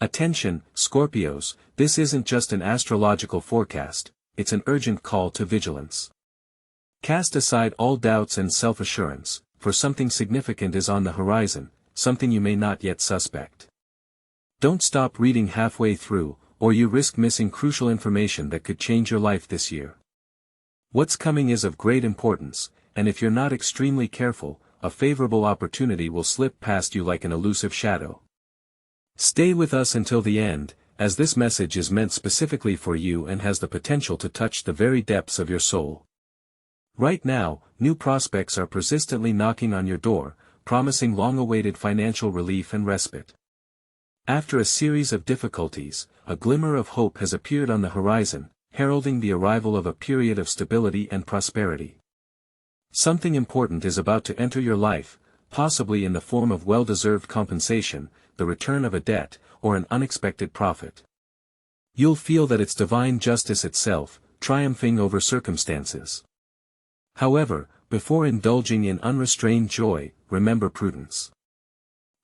Attention, Scorpios, this isn't just an astrological forecast, it's an urgent call to vigilance. Cast aside all doubts and self-assurance, for something significant is on the horizon, something you may not yet suspect. Don't stop reading halfway through, or you risk missing crucial information that could change your life this year. What's coming is of great importance, and if you're not extremely careful, a favorable opportunity will slip past you like an elusive shadow. Stay with us until the end, as this message is meant specifically for you and has the potential to touch the very depths of your soul. Right now, new prospects are persistently knocking on your door, promising long-awaited financial relief and respite. After a series of difficulties, a glimmer of hope has appeared on the horizon, heralding the arrival of a period of stability and prosperity. Something important is about to enter your life, possibly in the form of well-deserved compensation, the return of a debt, or an unexpected profit. You'll feel that it's divine justice itself, triumphing over circumstances. However, before indulging in unrestrained joy, remember prudence.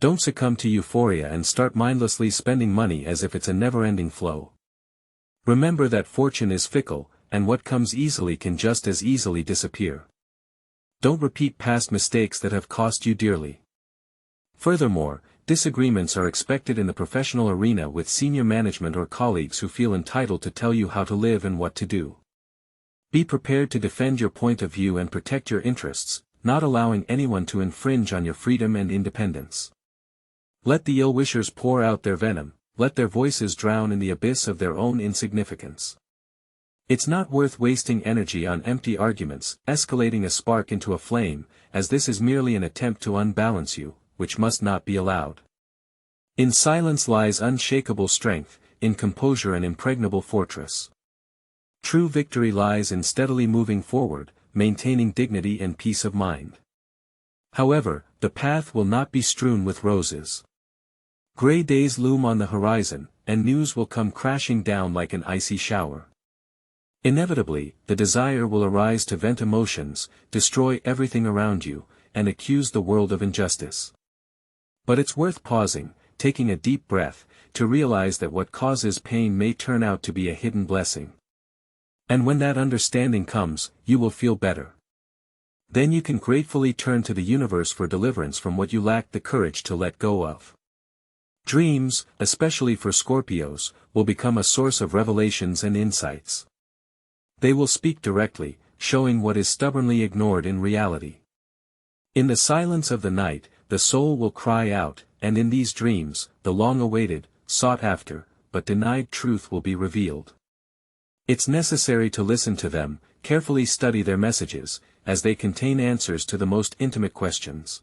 Don't succumb to euphoria and start mindlessly spending money as if it's a never-ending flow. Remember that fortune is fickle, and what comes easily can just as easily disappear. Don't repeat past mistakes that have cost you dearly. Furthermore, disagreements are expected in the professional arena with senior management or colleagues who feel entitled to tell you how to live and what to do. Be prepared to defend your point of view and protect your interests, not allowing anyone to infringe on your freedom and independence. Let the ill-wishers pour out their venom, let their voices drown in the abyss of their own insignificance. It's not worth wasting energy on empty arguments, escalating a spark into a flame, as this is merely an attempt to unbalance you, which must not be allowed. In silence lies unshakable strength, in composure an impregnable fortress. True victory lies in steadily moving forward, maintaining dignity and peace of mind. However, the path will not be strewn with roses. Gray days loom on the horizon, and news will come crashing down like an icy shower. Inevitably, the desire will arise to vent emotions, destroy everything around you, and accuse the world of injustice. But it's worth pausing, taking a deep breath, to realize that what causes pain may turn out to be a hidden blessing. And when that understanding comes, you will feel better. Then you can gratefully turn to the universe for deliverance from what you lacked the courage to let go of. Dreams, especially for Scorpios, will become a source of revelations and insights. They will speak directly, showing what is stubbornly ignored in reality. In the silence of the night, the soul will cry out, and in these dreams, the long-awaited, sought-after, but denied truth will be revealed. It's necessary to listen to them, carefully study their messages, as they contain answers to the most intimate questions.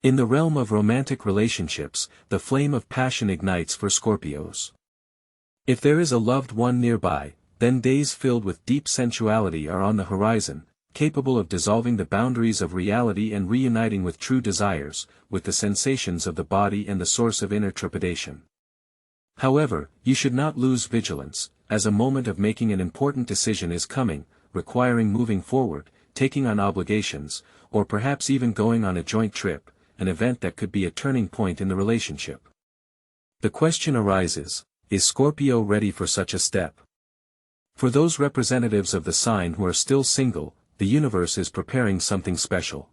In the realm of romantic relationships, the flame of passion ignites for Scorpios. If there is a loved one nearby, then days filled with deep sensuality are on the horizon, capable of dissolving the boundaries of reality and reuniting with true desires, with the sensations of the body and the source of inner trepidation. However, you should not lose vigilance, as a moment of making an important decision is coming, requiring moving forward, taking on obligations, or perhaps even going on a joint trip, an event that could be a turning point in the relationship. The question arises, is Scorpio ready for such a step? For those representatives of the sign who are still single, the universe is preparing something special.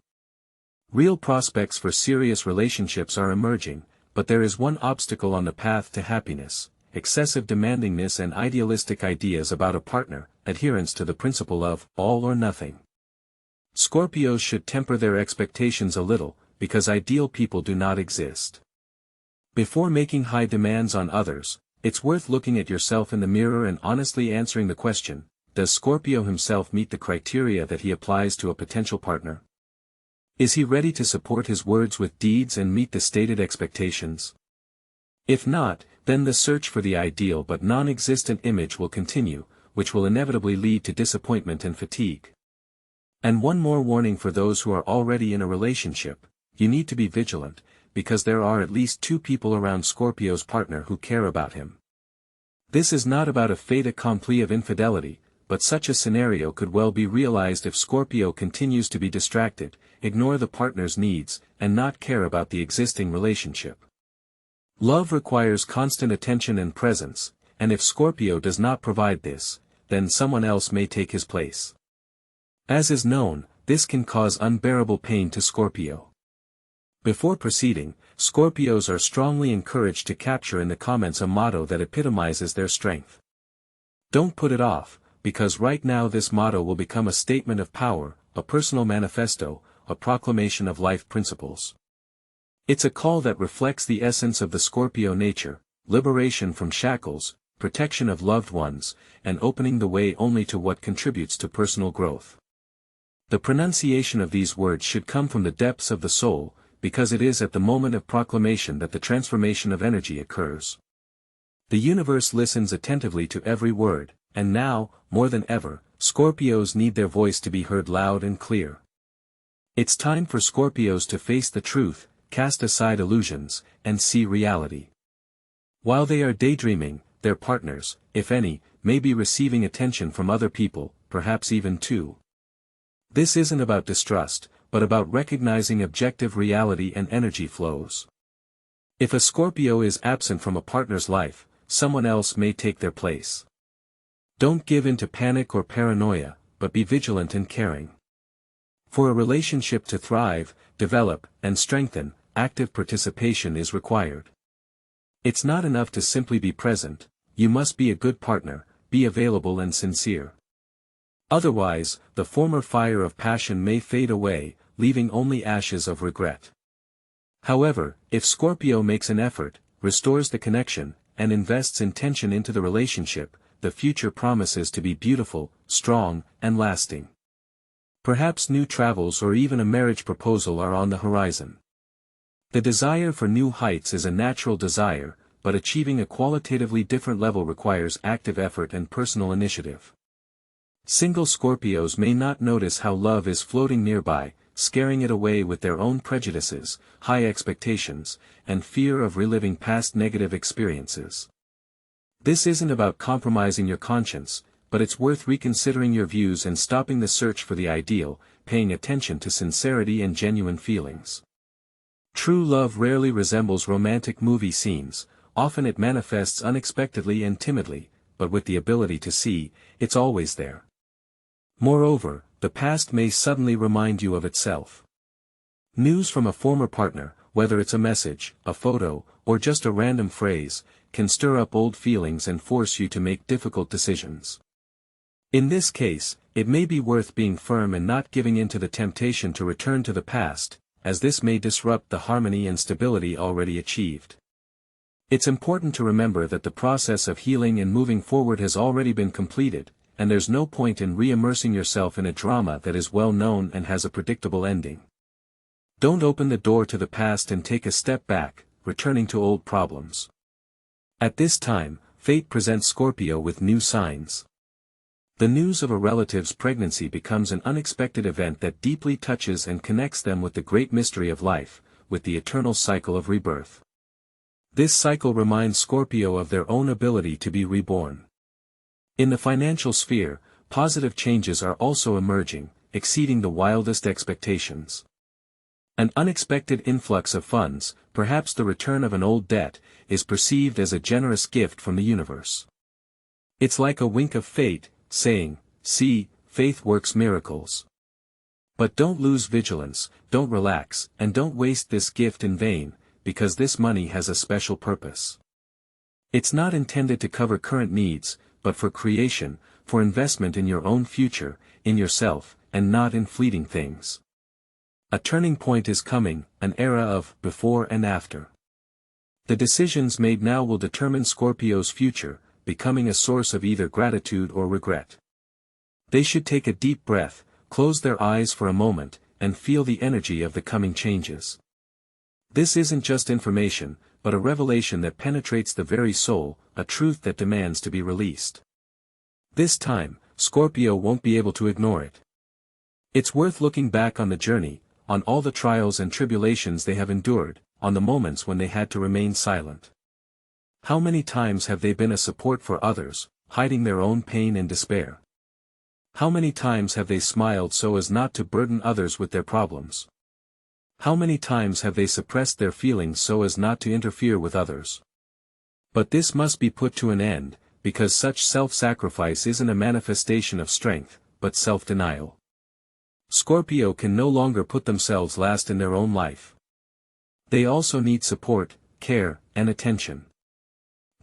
Real prospects for serious relationships are emerging, but there is one obstacle on the path to happiness: excessive demandingness and idealistic ideas about a partner, adherence to the principle of all or nothing. Scorpios should temper their expectations a little, because ideal people do not exist. Before making high demands on others, it's worth looking at yourself in the mirror and honestly answering the question, does Scorpio himself meet the criteria that he applies to a potential partner? Is he ready to support his words with deeds and meet the stated expectations? If not, then the search for the ideal but non-existent image will continue, which will inevitably lead to disappointment and fatigue. And one more warning for those who are already in a relationship: you need to be vigilant, because there are at least two people around Scorpio's partner who care about him. This is not about a fait accompli of infidelity, but such a scenario could well be realized if Scorpio continues to be distracted, ignore the partner's needs, and not care about the existing relationship. Love requires constant attention and presence, and if Scorpio does not provide this, then someone else may take his place. As is known, this can cause unbearable pain to Scorpio. Before proceeding, Scorpios are strongly encouraged to capture in the comments a motto that epitomizes their strength. Don't put it off, because right now this motto will become a statement of power, a personal manifesto, a proclamation of life principles. It's a call that reflects the essence of the Scorpio nature, liberation from shackles, protection of loved ones, and opening the way only to what contributes to personal growth. The pronunciation of these words should come from the depths of the soul, because it is at the moment of proclamation that the transformation of energy occurs. The universe listens attentively to every word, and now, more than ever, Scorpios need their voice to be heard loud and clear. It's time for Scorpios to face the truth, cast aside illusions, and see reality. While they are daydreaming, their partners, if any, may be receiving attention from other people, perhaps even two. This isn't about distrust, but about recognizing objective reality and energy flows. If a Scorpio is absent from a partner's life, someone else may take their place. Don't give in to panic or paranoia, but be vigilant and caring. For a relationship to thrive, develop, and strengthen, active participation is required. It's not enough to simply be present, you must be a good partner, be available and sincere. Otherwise, the former fire of passion may fade away, leaving only ashes of regret. However, if Scorpio makes an effort, restores the connection, and invests intention into the relationship, the future promises to be beautiful, strong, and lasting. Perhaps new travels or even a marriage proposal are on the horizon. The desire for new heights is a natural desire, but achieving a qualitatively different level requires active effort and personal initiative. Single Scorpios may not notice how love is floating nearby, scaring it away with their own prejudices, high expectations, and fear of reliving past negative experiences. This isn't about compromising your conscience, but it's worth reconsidering your views and stopping the search for the ideal, paying attention to sincerity and genuine feelings. True love rarely resembles romantic movie scenes, often it manifests unexpectedly and timidly, but with the ability to see, it's always there. Moreover, the past may suddenly remind you of itself. News from a former partner, whether it's a message, a photo, or just a random phrase, can stir up old feelings and force you to make difficult decisions. In this case, it may be worth being firm and not giving in to the temptation to return to the past, as this may disrupt the harmony and stability already achieved. It's important to remember that the process of healing and moving forward has already been completed, and there's no point in re-immersing yourself in a drama that is well known and has a predictable ending. Don't open the door to the past and take a step back, returning to old problems. At this time, fate presents Scorpio with new signs. The news of a relative's pregnancy becomes an unexpected event that deeply touches and connects them with the great mystery of life, with the eternal cycle of rebirth. This cycle reminds Scorpio of their own ability to be reborn. In the financial sphere, positive changes are also emerging, exceeding the wildest expectations. An unexpected influx of funds, perhaps the return of an old debt, is perceived as a generous gift from the universe. It's like a wink of fate, saying, "See, faith works miracles." But don't lose vigilance, don't relax, and don't waste this gift in vain, because this money has a special purpose. It's not intended to cover current needs, but for creation, for investment in your own future, in yourself, and not in fleeting things. A turning point is coming, an era of before and after. The decisions made now will determine Scorpio's future, becoming a source of either gratitude or regret. They should take a deep breath, close their eyes for a moment, and feel the energy of the coming changes. This isn't just information, but a revelation that penetrates the very soul, a truth that demands to be released. This time, Scorpio won't be able to ignore it. It's worth looking back on the journey, on all the trials and tribulations they have endured, on the moments when they had to remain silent. How many times have they been a support for others, hiding their own pain and despair? How many times have they smiled so as not to burden others with their problems? How many times have they suppressed their feelings so as not to interfere with others? But this must be put to an end, because such self-sacrifice isn't a manifestation of strength, but self-denial. Scorpio can no longer put themselves last in their own life. They also need support, care, and attention.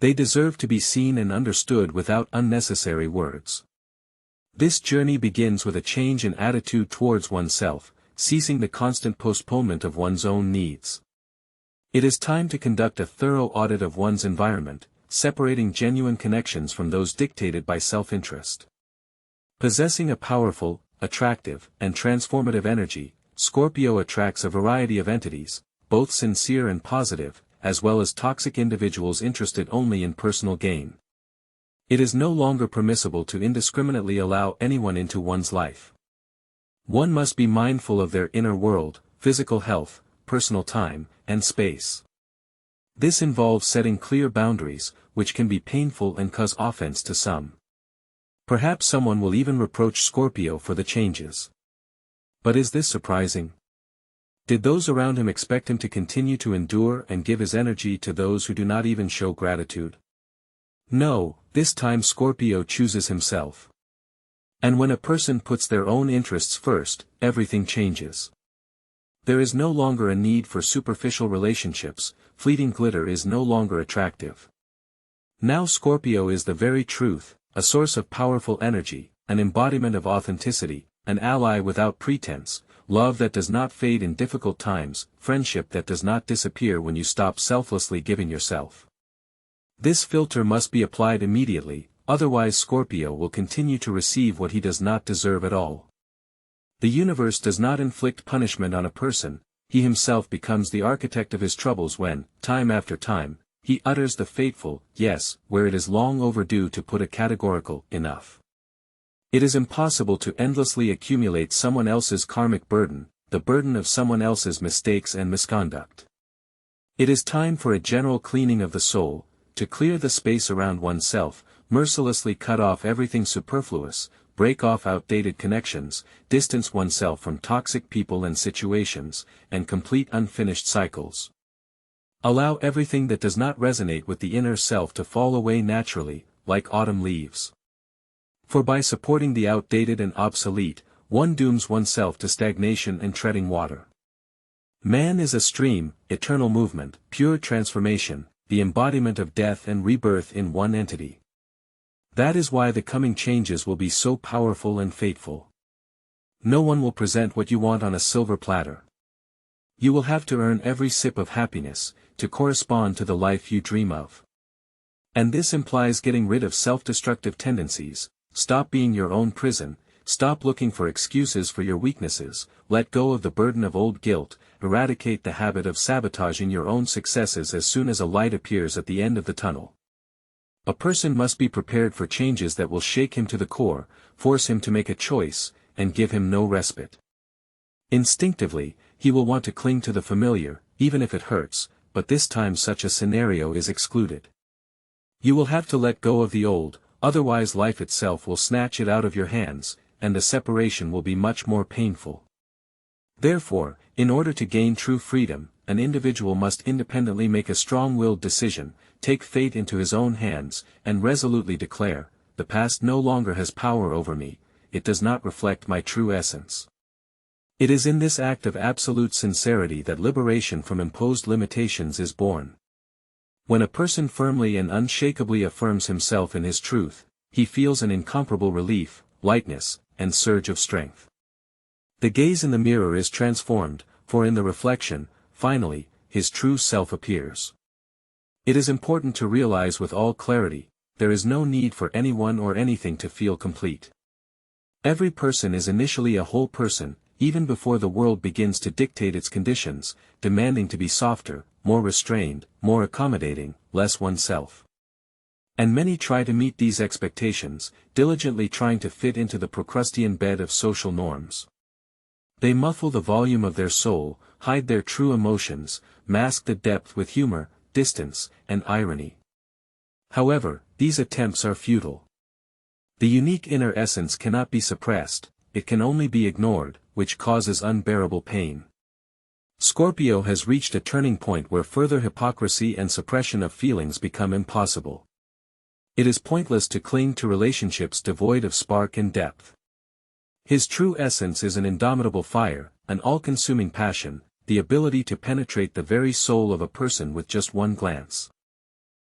They deserve to be seen and understood without unnecessary words. This journey begins with a change in attitude towards oneself, ceasing the constant postponement of one's own needs. It is time to conduct a thorough audit of one's environment, separating genuine connections from those dictated by self-interest. Possessing a powerful, attractive, and transformative energy, Scorpio attracts a variety of entities, both sincere and positive, as well as toxic individuals interested only in personal gain. It is no longer permissible to indiscriminately allow anyone into one's life. One must be mindful of their inner world, physical health, personal time, and space. This involves setting clear boundaries, which can be painful and cause offense to some. Perhaps someone will even reproach Scorpio for the changes. But is this surprising? Did those around him expect him to continue to endure and give his energy to those who do not even show gratitude? No, this time Scorpio chooses himself. And when a person puts their own interests first, everything changes. There is no longer a need for superficial relationships, fleeting glitter is no longer attractive. Now Scorpio is the very truth, a source of powerful energy, an embodiment of authenticity, an ally without pretense, love that does not fade in difficult times, friendship that does not disappear when you stop selflessly giving yourself. This filter must be applied immediately, otherwise Scorpio will continue to receive what he does not deserve at all. The universe does not inflict punishment on a person, he himself becomes the architect of his troubles when, time after time, he utters the fateful, yes, where it is long overdue to put a categorical, enough. It is impossible to endlessly accumulate someone else's karmic burden, the burden of someone else's mistakes and misconduct. It is time for a general cleaning of the soul, to clear the space around oneself, mercilessly cut off everything superfluous, break off outdated connections, distance oneself from toxic people and situations, and complete unfinished cycles. Allow everything that does not resonate with the inner self to fall away naturally, like autumn leaves. For by supporting the outdated and obsolete, one dooms oneself to stagnation and treading water. Man is a stream, eternal movement, pure transformation, the embodiment of death and rebirth in one entity. That is why the coming changes will be so powerful and fateful. No one will present what you want on a silver platter. You will have to earn every sip of happiness, to correspond to the life you dream of. And this implies getting rid of self-destructive tendencies, stop being your own prison, stop looking for excuses for your weaknesses, let go of the burden of old guilt, eradicate the habit of sabotaging your own successes as soon as a light appears at the end of the tunnel. A person must be prepared for changes that will shake him to the core, force him to make a choice, and give him no respite. Instinctively, he will want to cling to the familiar, even if it hurts, but this time such a scenario is excluded. You will have to let go of the old, otherwise life itself will snatch it out of your hands, and the separation will be much more painful. Therefore, in order to gain true freedom, an individual must independently make a strong-willed decision, take fate into his own hands, and resolutely declare, the past no longer has power over me, it does not reflect my true essence. It is in this act of absolute sincerity that liberation from imposed limitations is born. When a person firmly and unshakably affirms himself in his truth, he feels an incomparable relief, lightness, and surge of strength. The gaze in the mirror is transformed, for in the reflection, finally, his true self appears. It is important to realize with all clarity, there is no need for anyone or anything to feel complete. Every person is initially a whole person, even before the world begins to dictate its conditions, demanding to be softer, more restrained, more accommodating, less oneself. And many try to meet these expectations, diligently trying to fit into the Procrustean bed of social norms. They muffle the volume of their soul, hide their true emotions, mask the depth with humor, distance, and irony. However, these attempts are futile. The unique inner essence cannot be suppressed, it can only be ignored, which causes unbearable pain. Scorpio has reached a turning point where further hypocrisy and suppression of feelings become impossible. It is pointless to cling to relationships devoid of spark and depth. His true essence is an indomitable fire, an all-consuming passion, the ability to penetrate the very soul of a person with just one glance.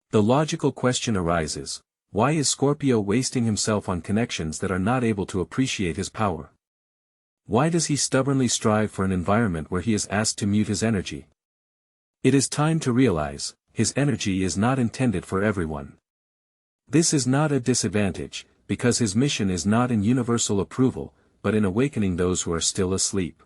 The logical question arises, why is Scorpio wasting himself on connections that are not able to appreciate his power? Why does he stubbornly strive for an environment where he is asked to mute his energy? It is time to realize, his energy is not intended for everyone. This is not a disadvantage, because his mission is not in universal approval, but in awakening those who are still asleep.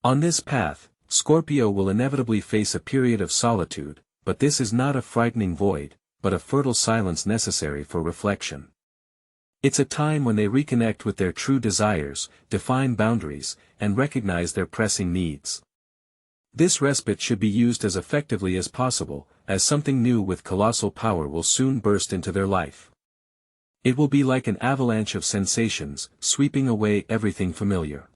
On this path, Scorpio will inevitably face a period of solitude, but this is not a frightening void, but a fertile silence necessary for reflection. It's a time when they reconnect with their true desires, define boundaries, and recognize their pressing needs. This respite should be used as effectively as possible, as something new with colossal power will soon burst into their life. It will be like an avalanche of sensations, sweeping away everything familiar.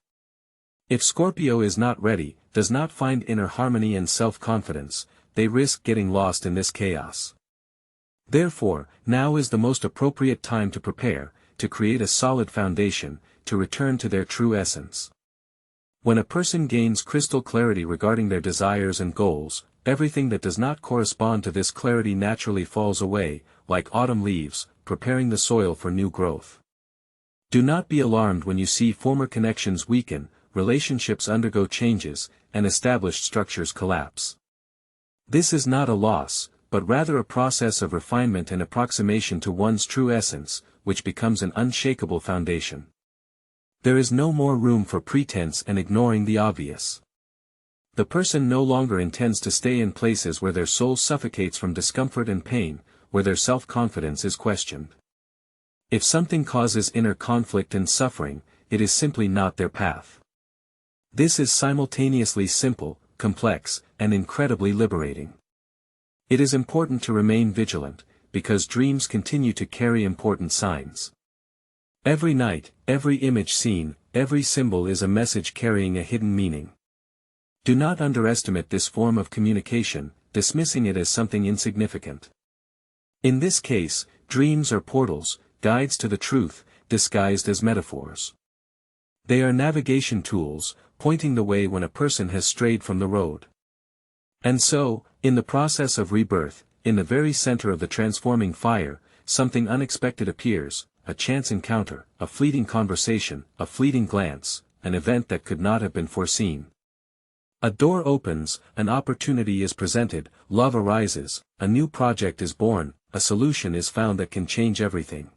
If Scorpio is not ready, does not find inner harmony and self-confidence, they risk getting lost in this chaos. Therefore, now is the most appropriate time to prepare, to create a solid foundation, to return to their true essence. When a person gains crystal clarity regarding their desires and goals, everything that does not correspond to this clarity naturally falls away, like autumn leaves, preparing the soil for new growth. Do not be alarmed when you see former connections weaken, relationships undergo changes, and established structures collapse. This is not a loss, but rather a process of refinement and approximation to one's true essence, which becomes an unshakable foundation. There is no more room for pretense and ignoring the obvious. The person no longer intends to stay in places where their soul suffocates from discomfort and pain, where their self-confidence is questioned. If something causes inner conflict and suffering, it is simply not their path. This is simultaneously simple, complex, and incredibly liberating. It is important to remain vigilant, because dreams continue to carry important signs. Every night, every image seen, every symbol is a message carrying a hidden meaning. Do not underestimate this form of communication, dismissing it as something insignificant. In this case, dreams are portals, guides to the truth, disguised as metaphors. They are navigation tools, pointing the way when a person has strayed from the road. And so, in the process of rebirth, in the very center of the transforming fire, something unexpected appears, a chance encounter, a fleeting conversation, a fleeting glance, an event that could not have been foreseen. A door opens, an opportunity is presented, love arises, a new project is born, a solution is found that can change everything.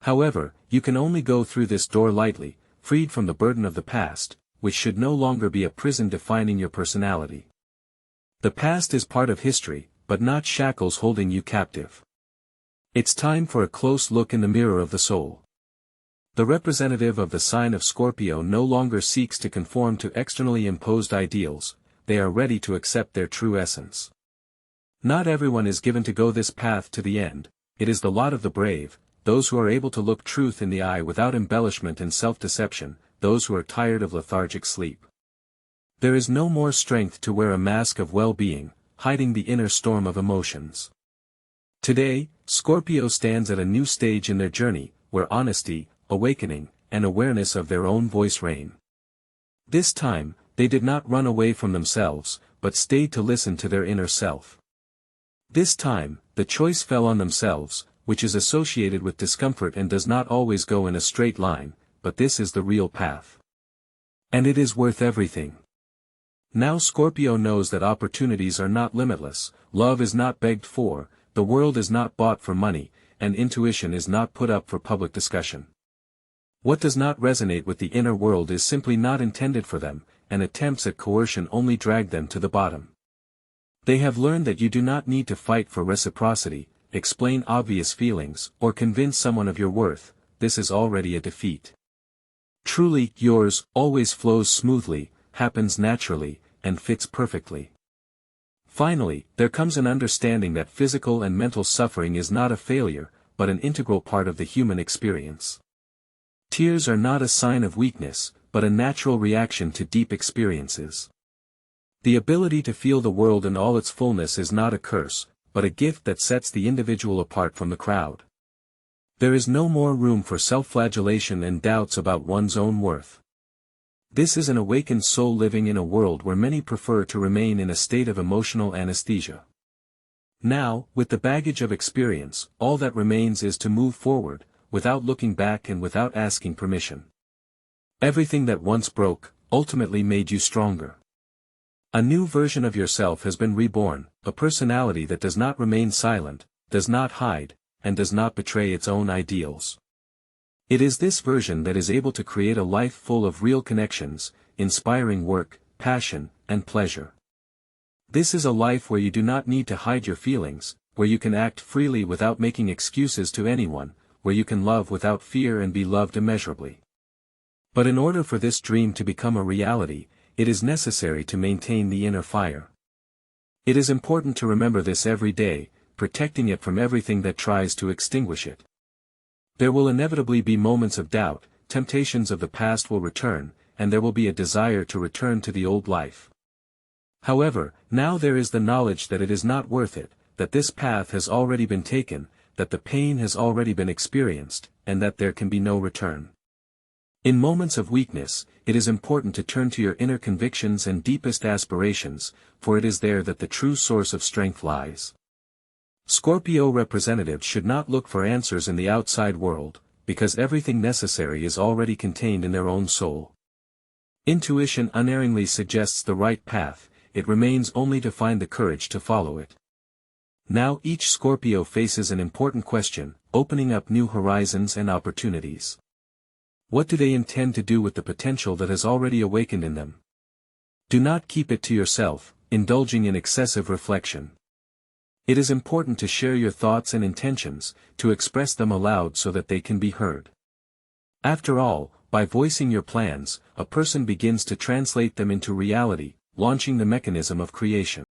However, you can only go through this door lightly, freed from the burden of the past, which should no longer be a prison defining your personality. The past is part of history, but not shackles holding you captive. It's time for a close look in the mirror of the soul. The representative of the sign of Scorpio no longer seeks to conform to externally imposed ideals, they are ready to accept their true essence. Not everyone is given to go this path to the end, it is the lot of the brave, those who are able to look truth in the eye without embellishment and self-deception, those who are tired of lethargic sleep. There is no more strength to wear a mask of well-being, hiding the inner storm of emotions. Today, Scorpio stands at a new stage in their journey, where honesty, awakening, and awareness of their own voice reign. This time, they did not run away from themselves, but stayed to listen to their inner self. This time, the choice fell on themselves, which is associated with discomfort and does not always go in a straight line, but this is the real path. And it is worth everything. Now Scorpio knows that opportunities are not limitless, love is not begged for, the world is not bought for money, and intuition is not put up for public discussion. What does not resonate with the inner world is simply not intended for them, and attempts at coercion only drag them to the bottom. They have learned that you do not need to fight for reciprocity, explain obvious feelings, or convince someone of your worth, this is already a defeat. Truly, yours, always flows smoothly, happens naturally, and fits perfectly. Finally, there comes an understanding that physical and mental suffering is not a failure, but an integral part of the human experience. Tears are not a sign of weakness, but a natural reaction to deep experiences. The ability to feel the world in all its fullness is not a curse, but a gift that sets the individual apart from the crowd. There is no more room for self-flagellation and doubts about one's own worth. This is an awakened soul living in a world where many prefer to remain in a state of emotional anesthesia. Now, with the baggage of experience, all that remains is to move forward, without looking back and without asking permission. Everything that once broke, ultimately made you stronger. A new version of yourself has been reborn, a personality that does not remain silent, does not hide, and does not betray its own ideals. It is this version that is able to create a life full of real connections, inspiring work, passion, and pleasure. This is a life where you do not need to hide your feelings, where you can act freely without making excuses to anyone, where you can love without fear and be loved immeasurably. But in order for this dream to become a reality, it is necessary to maintain the inner fire. It is important to remember this every day, protecting it from everything that tries to extinguish it. There will inevitably be moments of doubt, temptations of the past will return, and there will be a desire to return to the old life. However, now there is the knowledge that it is not worth it, that this path has already been taken, that the pain has already been experienced, and that there can be no return. In moments of weakness, it is important to turn to your inner convictions and deepest aspirations, for it is there that the true source of strength lies. Scorpio representatives should not look for answers in the outside world, because everything necessary is already contained in their own soul. Intuition unerringly suggests the right path, it remains only to find the courage to follow it. Now each Scorpio faces an important question, opening up new horizons and opportunities. What do they intend to do with the potential that has already awakened in them? Do not keep it to yourself, indulging in excessive reflection. It is important to share your thoughts and intentions, to express them aloud so that they can be heard. After all, by voicing your plans, a person begins to translate them into reality, launching the mechanism of creation.